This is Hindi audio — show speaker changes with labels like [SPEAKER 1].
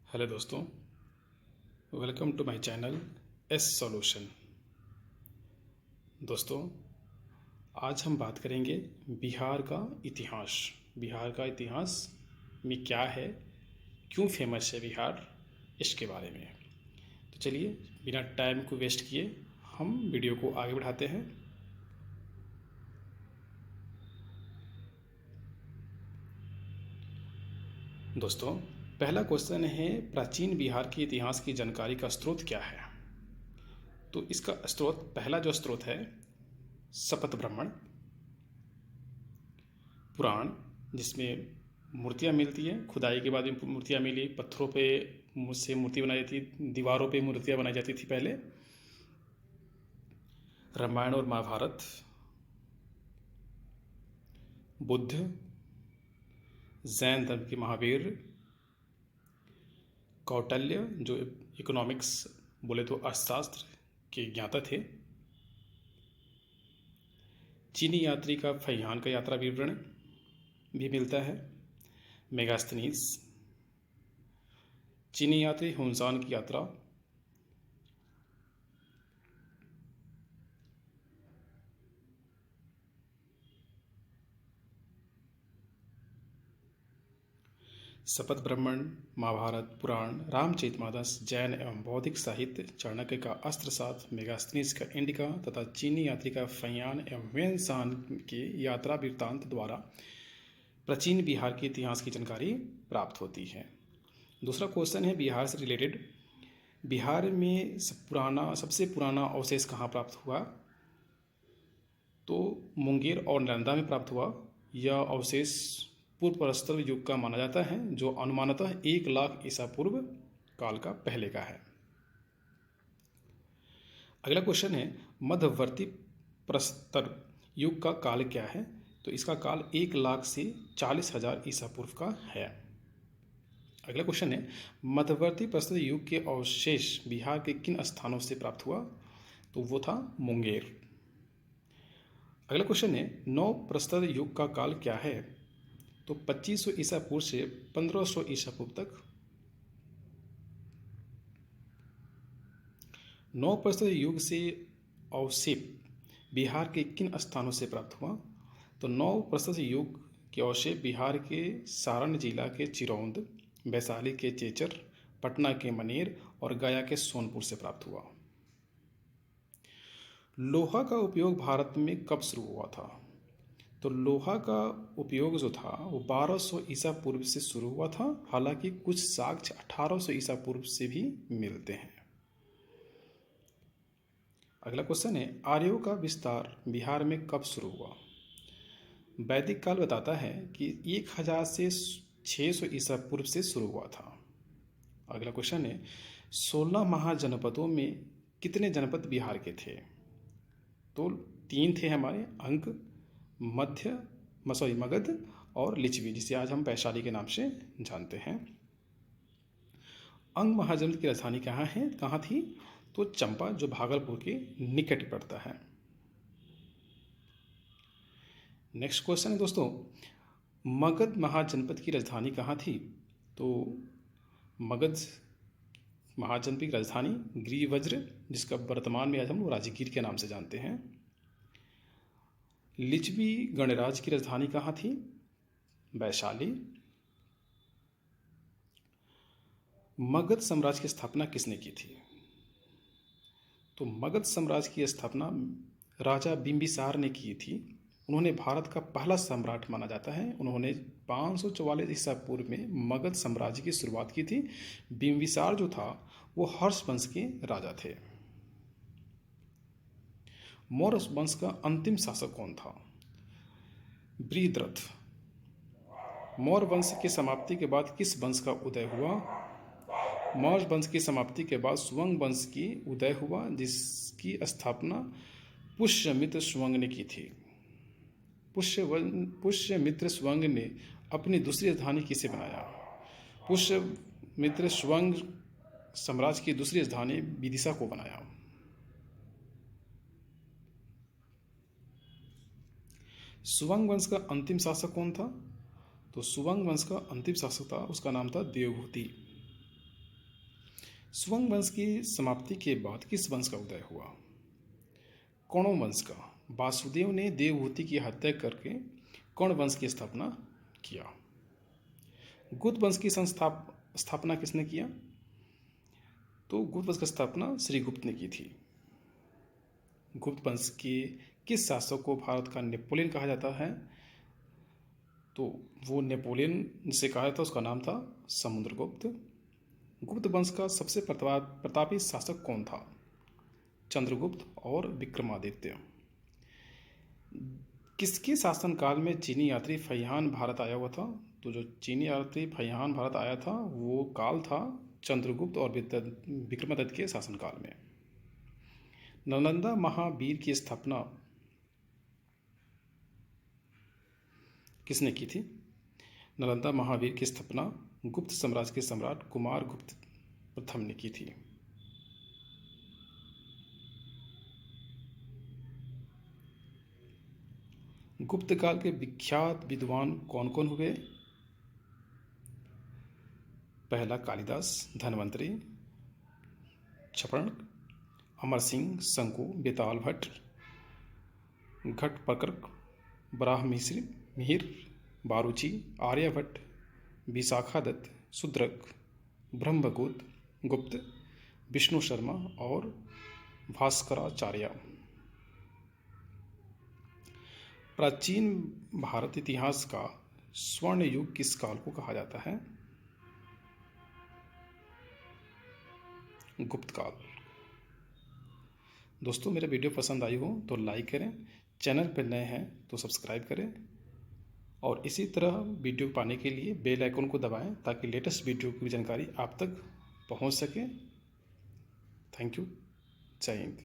[SPEAKER 1] हेलो दोस्तों, welcome to my channel S solution. दोस्तों, आज हम बात करेंगे बिहार का इतिहास। बिहार का इतिहास में क्या है, क्यों फेमस है बिहार, इसके बारे में। तो चलिए बिना टाइम को वेस्ट किए हम वीडियो को आगे बढ़ाते हैं। दोस्तों, पहला क्वेश्चन है, प्राचीन बिहार के इतिहास की जानकारी का स्रोत क्या है। तो इसका स्रोत, पहला जो स्रोत है, शपथ ब्राह्मण पुराण, जिसमें मूर्तियाँ मिलती हैं। खुदाई के बाद भी मूर्तियाँ मिली, पत्थरों पे मुझसे मूर्ति बनाई जाती, दीवारों पे मूर्तियाँ बनाई जाती थी पहले। रामायण और महाभारत, बुद्ध, जैन धर्म के महावीर, कौटिल्य जो इकोनॉमिक्स बोले तो अर्थशास्त्र के ज्ञाता थे, चीनी यात्री का फैयान का यात्रा विवरण भी मिलता है, मेगास्थनीज, चीनी यात्री हुनसान की यात्रा, शपथ ब्राह्मण, महाभारत, पुराण, रामचरितमानस, जैन एवं बौद्धिक साहित्य, चाणक्य का अस्त्रसात, मेगास्थनीज का इंडिका तथा चीनी यात्री का फैयान एवं हुनसान के यात्रा वृत्तांत द्वारा प्राचीन बिहार के इतिहास की जानकारी प्राप्त होती है। दूसरा क्वेश्चन है बिहार से रिलेटेड, बिहार में सबसे पुराना अवशेष कहाँ प्राप्त हुआ। तो मुंगेर और नालंदा में प्राप्त हुआ। यह अवशेष पूर्व प्रस्तर युग का माना जाता है, जो अनुमानतः 1 लाख ईसा पूर्व काल का पहले का है। अगला क्वेश्चन है, मध्यवर्ती प्रस्तर युग का काल क्या है। तो इसका काल 1 लाख से 40,000 ईसा पूर्व का है। अगला क्वेश्चन है, मध्यवर्ती प्रस्तर युग के अवशेष बिहार के किन स्थानों से प्राप्त हुआ। तो वो था मुंगेर। अगला क्वेश्चन है, नौ प्रस्तर युग का काल क्या है। तो 2500 ईसा पूर्व से 1500 ईसा पूर्व तक। नौ प्रस्तर युग से अवशेष बिहार के किन स्थानों से प्राप्त हुआ। तो नौ प्रस्तर युग के अवशेष बिहार के सारण जिला के चिरौंद, वैशाली के चेचर, पटना के मनेर और गया के सोनपुर से प्राप्त हुआ। लोहा का उपयोग भारत में कब शुरू हुआ था। तो लोहा का उपयोग जो था वो 1200 ईसा पूर्व से शुरू हुआ था, हालांकि कुछ साक्ष्य 1800 ईसा पूर्व से भी मिलते हैं। अगला क्वेश्चन है, आर्यों का विस्तार बिहार में कब शुरू हुआ। वैदिक काल बताता है कि 1000 से 600 ईसा पूर्व से शुरू हुआ था। अगला क्वेश्चन है, 16 महाजनपदों में कितने जनपद बिहार के थे। तो 3 थे हमारे, अंक, मगध और लिच्छवी, जिसे आज हम वैशाली के नाम से जानते हैं। अंग महाजनपद की राजधानी कहाँ थी। तो चंपा, जो भागलपुर के निकट पड़ता है। नेक्स्ट क्वेश्चन है दोस्तों, मगध महाजनपद की राजधानी कहाँ थी। तो मगध महाजनपद की राजधानी गिरिवज्र, जिसका वर्तमान में आज हम राजगीर के नाम से जानते हैं। लिच्छवी गणराज्य की राजधानी कहाँ थी। वैशाली। मगध साम्राज्य की स्थापना किसने की थी। तो मगध साम्राज्य की स्थापना राजा बिंबिसार ने की थी। उन्होंने भारत का पहला सम्राट माना जाता है। उन्होंने 544 ईसा पूर्व में मगध साम्राज्य की शुरुआत की थी। बिंबिसार जो था वो हर्ष वंश के राजा थे। मौर्य वंश का अंतिम शासक कौन था। बृहद्रथ। मौर्य वंश की समाप्ति के बाद किस वंश का उदय हुआ। मौर्य वंश की समाप्ति के बाद सुवंग वंश की उदय हुआ, जिसकी स्थापना पुष्यमित्र सुवंग ने की थी। पुष्यमित्र सुवंग ने अपनी दूसरी राजधानी किसे बनाया। पुष्यमित्र सुवंग साम्राज्य की दूसरी राजधानी विदिशा को बनाया। सुवंग वंश का अंतिम शासक कौन था। तो सुवंग वंश का अंतिम शासक था, उसका नाम था देवभूति। सुवंग वंश की समाप्ति के बाद किस वंश का उदय हुआ? कौणो वंश का। वासुदेव ने देवहूति की हत्या करके कौण वंश की स्थापना किया। गुप्त वंश की स्थापना किसने किया? तो गुप्त वंश की स्थापना श्रीगुप्त ने की थी। गुप्त वंश के किस शासक को भारत का नेपोलियन कहा जाता है? तो वो नेपोलियन जिसे कहा जाता उसका नाम था समुद्रगुप्त। गुप्त वंश का सबसे प्रतापी शासक कौन था? चंद्रगुप्त और विक्रमादित्य। किसके शासनकाल में चीनी यात्री फैहान भारत आया हुआ था? तो जो चीनी यात्री फैहान भारत आया था वो काल था चंद्रगुप्त और विक्रमादित्य के शासनकाल में। नालंदा महावीर की स्थापना किसने की थी? नालंदा महावीर की स्थापना गुप्त साम्राज्य के सम्राट कुमार गुप्त प्रथम ने की थी। गुप्त काल के विख्यात विद्वान कौन कौन हुए? पहला कालिदास, धन्वंतरि, क्षपण, अमर सिंह, शंकु, बेताल भट्ट, घटप्रकर्क, मिहिर, बारूची, आर्यभट्ट, विशाखादत्त, शूद्रक, गुप्त, विष्णु शर्मा और भास्कराचार्य। प्राचीन भारत इतिहास का स्वर्ण युग किस काल को कहा जाता है? गुप्त काल। दोस्तों मेरा वीडियो पसंद आई हो तो लाइक करें, चैनल पर नए हैं तो सब्सक्राइब करें और इसी तरह वीडियो पाने के लिए बेल आइकन को दबाएं ताकि लेटेस्ट वीडियो की जानकारी आप तक पहुंच सके। Thank you. जय हिंद।